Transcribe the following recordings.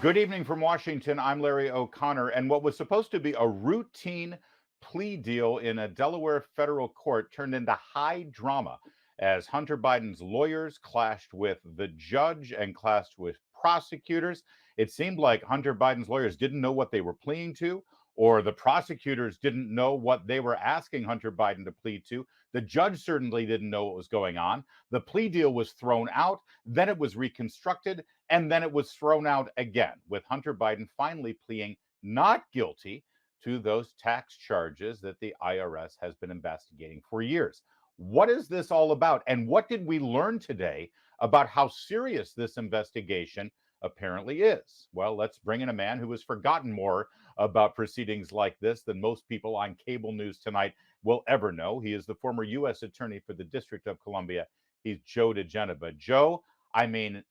Good evening from Washington. I'm Larry O'Connor. And what was supposed to be a routine plea deal in a Delaware federal court turned into high drama as Hunter Biden's lawyers clashed with the judge and clashed with prosecutors. It seemed like Hunter Biden's lawyers didn't know what they were pleading to, or the prosecutors didn't know what they were asking Hunter Biden to plead to. The judge certainly didn't know what was going on. The plea deal was thrown out, then it was reconstructed, and then it was thrown out again, with Hunter Biden finally pleading not guilty to those tax charges that the IRS has been investigating for years. What is this all about? And what did we learn today about how serious this investigation apparently is? Well, let's bring in a man who has forgotten more about proceedings like this than most people on cable news tonight will ever know. He is the former U.S. Attorney for the District of Columbia. He's Joe diGenova. Joe, I mean,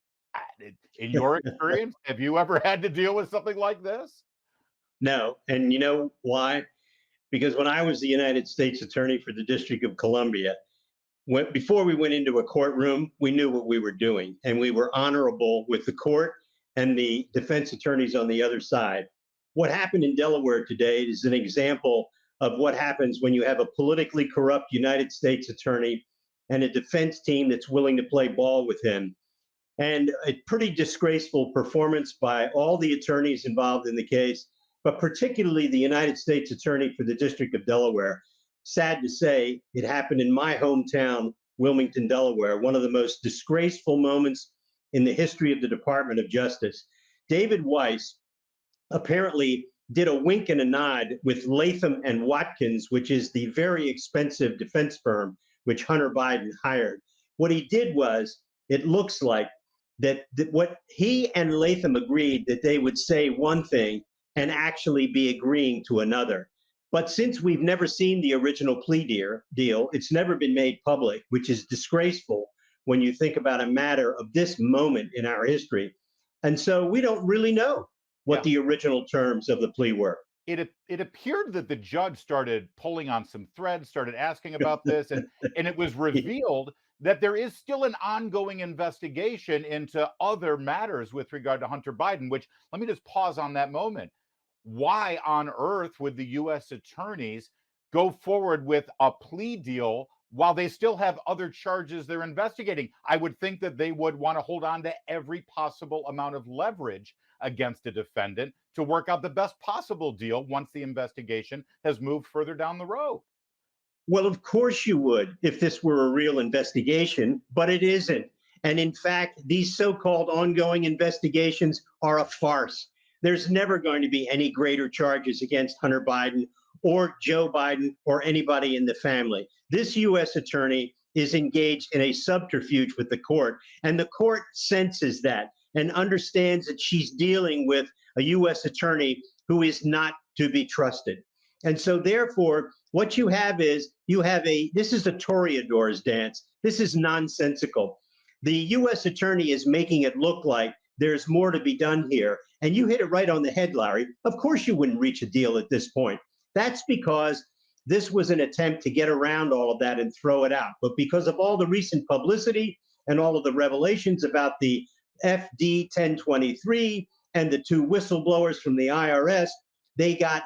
in your experience, have you ever had to deal with something like this? No. And you know why? Because when I was the United States Attorney for the District of Columbia, before we went into a courtroom, we knew what we were doing, and we were honorable with the court and the defense attorneys on the other side. What happened in Delaware today is an example of what happens when you have a politically corrupt United States attorney and a defense team that's willing to play ball with him. And a pretty disgraceful performance by all the attorneys involved in the case, but particularly the United States Attorney for the District of Delaware. Sad to say, it happened in my hometown, Wilmington, Delaware, one of the most disgraceful moments in the history of the Department of Justice. David Weiss apparently did a wink and a nod with Latham and Watkins, which is the very expensive defense firm which Hunter Biden hired. What he did was, it looks like that what he and Latham agreed that they would say one thing and actually be agreeing to another. But since we've never seen the original plea deal, it's never been made public, which is disgraceful when you think about a matter of this moment in our history. And so we don't really know what Yeah. the original terms of the plea were. It appeared that the judge started pulling on some threads, started asking about this, and it was revealed that there is still an ongoing investigation into other matters with regard to Hunter Biden, which, let me just pause on that moment. Why on earth would the US attorneys go forward with a plea deal while they still have other charges they're investigating? I would think that they would want to hold on to every possible amount of leverage against a defendant to work out the best possible deal once the investigation has moved further down the road. Well, of course you would if this were a real investigation, but it isn't. And in fact, these so called ongoing investigations are a farce. There's never going to be any greater charges against Hunter Biden or Joe Biden or anybody in the family. This U.S. attorney is engaged in a subterfuge with the court, and the court senses that and understands that she's dealing with a U.S. attorney who is not to be trusted. And so, therefore, what you have is this is a Toreador's dance. This is nonsensical. The U.S. attorney is making it look like there's more to be done here. And you hit it right on the head, Larry. Of course, you wouldn't reach a deal at this point. That's because this was an attempt to get around all of that and throw it out. But because of all the recent publicity and all of the revelations about the FD 1023 and the two whistleblowers from the IRS, they got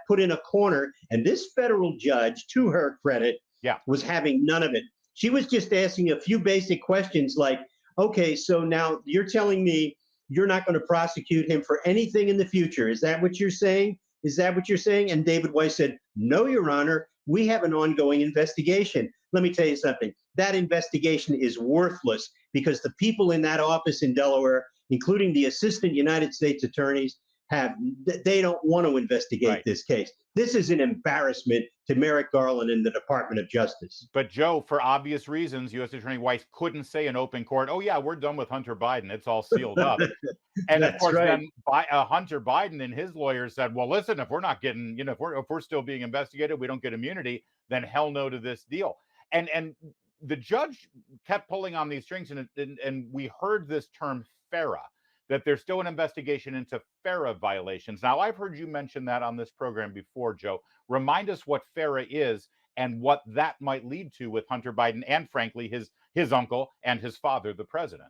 put in a corner. And this federal judge, to her credit, Yeah. was having none of it. She was just asking a few basic questions like, okay, so now you're telling me you're not going to prosecute him for anything in the future. Is that what you're saying? Is that what you're saying? And David Weiss said, no, Your Honor, we have an ongoing investigation. Let me tell you something. That investigation is worthless because the people in that office in Delaware, including the assistant United States attorneys, they don't want to investigate this case. This is an embarrassment to Merrick Garland and the Department of Justice. But Joe, for obvious reasons, U.S. Attorney Weiss couldn't say in open court, "Oh yeah, we're done with Hunter Biden; it's all sealed up." And of course, right. then Hunter Biden and his lawyers said, "Well, listen, if we're not getting, if we're still being investigated, we don't get immunity. Then hell no to this deal." And the judge kept pulling on these strings, and we heard this term FARA, that there's still an investigation into FARA violations. Now, I've heard you mention that on this program before, Joe. Remind us what FARA is and what that might lead to with Hunter Biden and, frankly, his uncle and his father, the president.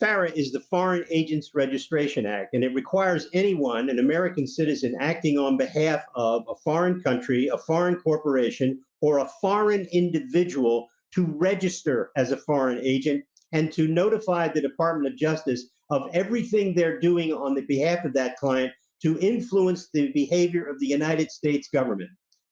FARA is the Foreign Agents Registration Act, and it requires anyone, an American citizen, acting on behalf of a foreign country, a foreign corporation, or a foreign individual to register as a foreign agent and to notify the Department of Justice of everything they're doing on the behalf of that client to influence the behavior of the United States government.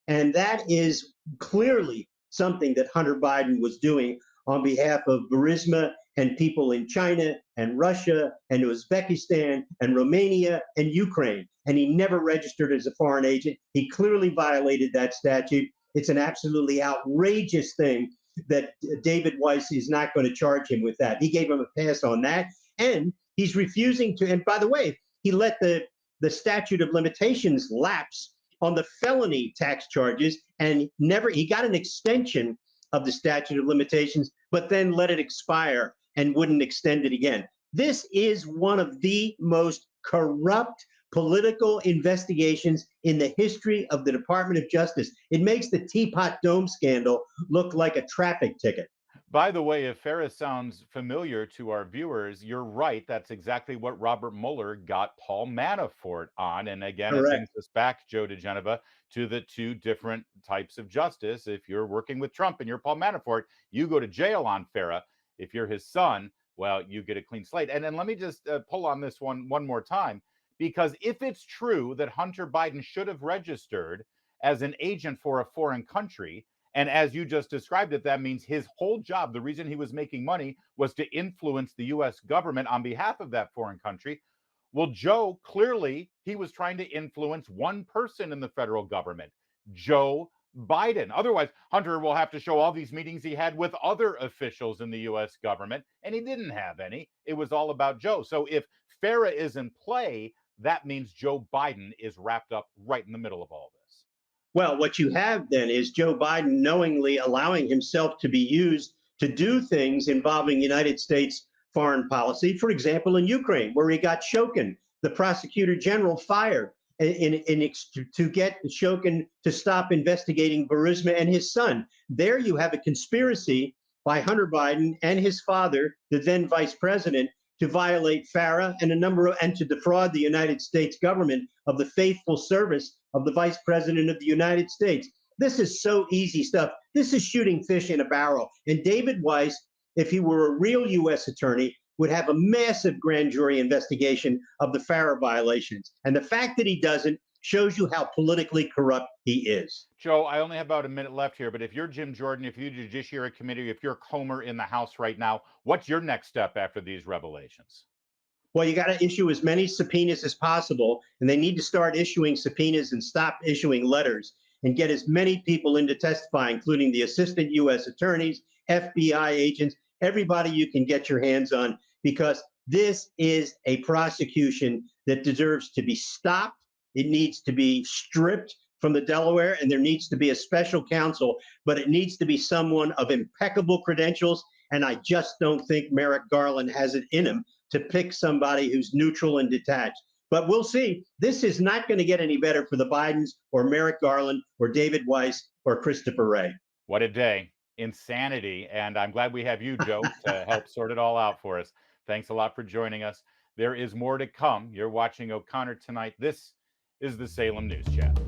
And that is clearly something that Hunter Biden was doing on behalf of Burisma and people in China and Russia and Uzbekistan and Romania and Ukraine. And he never registered as a foreign agent. He clearly violated that statute. It's an absolutely outrageous thing that David Weiss is not going to charge him with that. He gave him a pass on that. And he's refusing to, and by the way, he let the statute of limitations lapse on the felony tax charges and never, he got an extension of the statute of limitations, but then let it expire and wouldn't extend it again. This is one of the most corrupt political investigations in the history of the Department of Justice. It makes the Teapot Dome scandal look like a traffic ticket. By the way, if Ferris sounds familiar to our viewers, you're right. That's exactly what Robert Mueller got Paul Manafort on. And again, it Correct. brings us back, Joe diGenova, to the two different types of justice. If you're working with Trump and you're Paul Manafort, you go to jail on FARA. If you're his son, well, you get a clean slate. And then let me just pull on this one more time, because if it's true that Hunter Biden should have registered as an agent for a foreign country, and as you just described it, that means his whole job, the reason he was making money was to influence the US government on behalf of that foreign country. Well, Joe, clearly he was trying to influence one person in the federal government, Joe Biden. Otherwise, Hunter will have to show all these meetings he had with other officials in the US government, and he didn't have any. It was all about Joe. So if FARA is in play, that means Joe Biden is wrapped up right in the middle of all this. Well, what you have then is Joe Biden knowingly allowing himself to be used to do things involving United States foreign policy. For example, in Ukraine, where he got Shokin, the prosecutor general, fired to get Shokin to stop investigating Burisma and his son. There you have a conspiracy by Hunter Biden and his father, the then vice president, to violate FARA and and to defraud the United States government of the faithful service of the vice president of the United States. This is so easy stuff. This is shooting fish in a barrel. And David Weiss, if he were a real U.S. attorney, would have a massive grand jury investigation of the FARA violations. And the fact that he doesn't shows you how politically corrupt he is. Joe, I only have about a minute left here, but if you're Jim Jordan, if you're Judiciary Committee, if you're Comer in the House right now, what's your next step after these revelations? Well, you got to issue as many subpoenas as possible, and they need to start issuing subpoenas and stop issuing letters and get as many people in to testify, including the assistant U.S. attorneys, FBI agents, everybody you can get your hands on, because this is a prosecution that deserves to be stopped. It needs to be stripped from the Delaware, and there needs to be a special counsel, but it needs to be someone of impeccable credentials. And I just don't think Merrick Garland has it in him to pick somebody who's neutral and detached. But we'll see. This is not going to get any better for the Bidens or Merrick Garland or David Weiss or Christopher Wray. What a day. Insanity. And I'm glad we have you, Joe, to help sort it all out for us. Thanks a lot for joining us. There is more to come. You're watching O'Connor Tonight. This is the Salem News Channel.